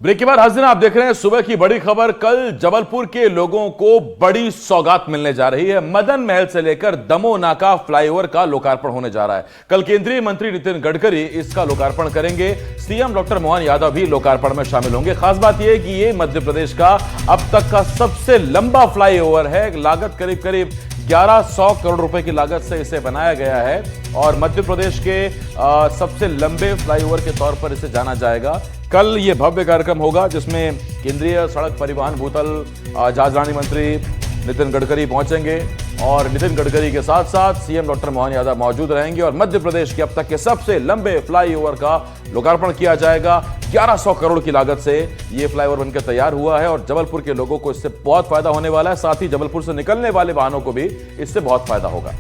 Break के बाद हाजिर आप देख रहे हैं सुबह की बड़ी खबर। कल जबलपुर के लोगों को बड़ी सौगात मिलने जा रही है। मदन महल से लेकर दमोह नाका फ्लाईओवर का लोकार्पण होने जा रहा है। कल केंद्रीय मंत्री नितिन गडकरी इसका लोकार्पण करेंगे। सीएम डॉक्टर मोहन यादव भी लोकार्पण में शामिल होंगे। खास बात यह है कि यह मध्य प्रदेश का अब तक का सबसे लंबा फ्लाईओवर है। लागत करीब करीब 1100 करोड़ रुपए की लागत से इसे बनाया गया है और मध्य प्रदेश के सबसे लंबे फ्लाईओवर के तौर पर इसे जाना जाएगा। कल ये भव्य कार्यक्रम होगा जिसमें केंद्रीय सड़क परिवहन भूतल जहाजरानी मंत्री नितिन गडकरी पहुंचेंगे और नितिन गडकरी के साथ साथ सीएम डॉक्टर मोहन यादव मौजूद रहेंगे और मध्य प्रदेश के अब तक के सबसे लंबे फ्लाईओवर का लोकार्पण किया जाएगा। 1100 करोड़ की लागत से यह फ्लाईओवर बनकर तैयार हुआ है और जबलपुर के लोगों को इससे बहुत फायदा होने वाला है। साथ ही जबलपुर से निकलने वाले वाहनों को भी इससे बहुत फायदा होगा।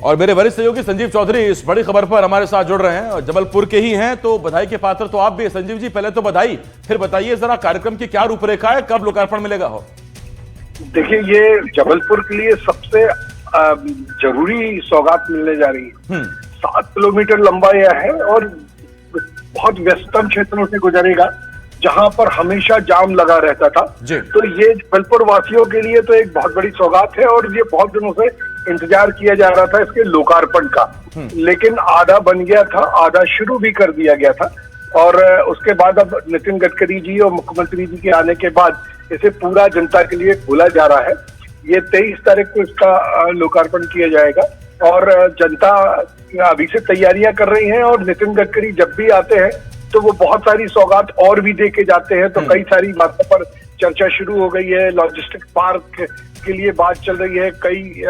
और मेरे वरिष्ठ सहयोगी संजीव चौधरी इस बड़ी खबर पर हमारे साथ जुड़ रहे हैं और जबलपुर के ही हैं, तो बधाई के पात्र तो आप भी। संजीव जी, पहले तो बधाई, फिर बताइए जरा कार्यक्रम की क्या रूपरेखा है, कब लोकार्पण मिलेगा हो? देखिए, ये जबलपुर के लिए सबसे जरूरी सौगात मिलने जा रही है। 7 किलोमीटर लंबा यह है और बहुत व्यस्तम क्षेत्रों से गुजरेगा जहां पर हमेशा जाम लगा रहता था। तो ये जबलपुर वासियों के लिए तो एक बहुत बड़ी सौगात है और ये बहुत दिनों से इंतजार किया जा रहा था इसके लोकार्पण का। लेकिन आधा बन गया था, आधा शुरू भी कर दिया गया था और उसके बाद अब नितिन गडकरी जी और मुख्यमंत्री जी के आने के बाद इसे पूरा जनता के लिए खोला जा रहा है। ये 23 तारीख को इसका लोकार्पण किया जाएगा और जनता अभी से तैयारियां कर रही है और नितिन गडकरी जब भी आते हैं तो वो बहुत सारी सौगात और भी दे के जाते हैं। तो कई सारी बातों पर चर्चा शुरू हो गई है। लॉजिस्टिक पार्क के लिए बात चल रही है। कई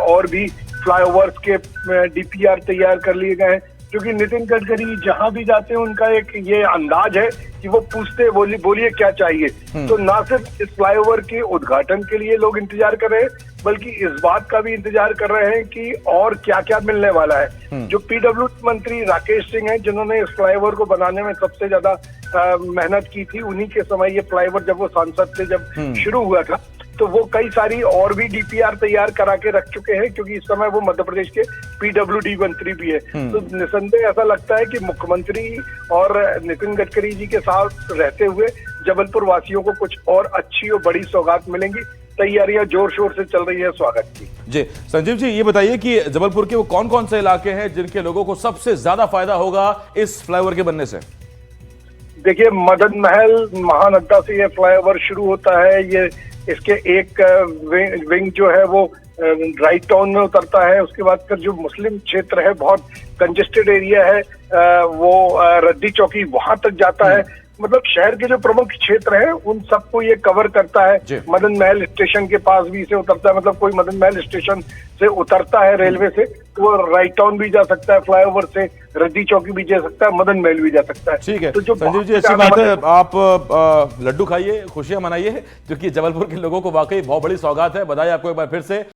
और भी फ्लाईओवर्स के डीपीआर तैयार कर लिए गए हैं, क्योंकि नितिन गडकरी जहां भी जाते हैं उनका एक ये अंदाज है कि वो पूछते बोलिए क्या चाहिए। तो ना सिर्फ इस फ्लाईओवर के उद्घाटन के लिए लोग इंतजार कर रहे हैं, बल्कि इस बात का भी इंतजार कर रहे हैं कि और क्या क्या मिलने वाला है। जो पीडब्ल्यूडी मंत्री राकेश सिंह हैं, जिन्होंने इस फ्लाईओवर को बनाने में सबसे ज्यादा मेहनत की थी, उन्हीं के समय ये फ्लाईओवर जब वो सांसद से जब शुरू हुआ था तो वो कई सारी और भी डीपीआर तैयार करा के रख चुके हैं, क्योंकि इस समय वो मध्य प्रदेश के पीडब्ल्यूडी मंत्री भी है। तो निसंदेह ऐसा लगता है कि मुख्यमंत्री और नितिन गडकरी जी के साथ रहते हुए जबलपुर वासियों को कुछ और अच्छी और बड़ी सौगात मिलेंगी। तैयारियां जोर शोर से चल रही है स्वागत की। जी संजीव जी, ये बताइए कि जबलपुर के वो कौन कौन से इलाके हैं जिनके लोगों को सबसे ज्यादा फायदा होगा इस फ्लाईओवर के बनने से? देखिए, मदन महल महानदा से ये फ्लाईओवर शुरू होता है। ये इसके एक विंग जो है वो राइट टाउन में उतरता है। उसके बाद फिर जो मुस्लिम क्षेत्र है, बहुत कंजेस्टेड एरिया है, वो रद्दी चौकी वहां तक जाता है। मतलब शहर के जो प्रमुख क्षेत्र हैं उन सबको ये कवर करता है। मदन महल स्टेशन के पास भी इसे उतरता है। मतलब कोई मदन महल स्टेशन से उतरता है रेलवे से तो वो राइट टाउन भी जा सकता है, फ्लाईओवर से रद्दी चौकी भी जा सकता है, मदन महल भी जा सकता है। ठीक है, तो जो संजीव जी, अच्छी बात है। आप लड्डू खाइए, खुशियां मनाइए, क्योंकि जबलपुर के लोगों को वाकई बहुत बड़ी सौगात है। बधाई आपको एक बार फिर से।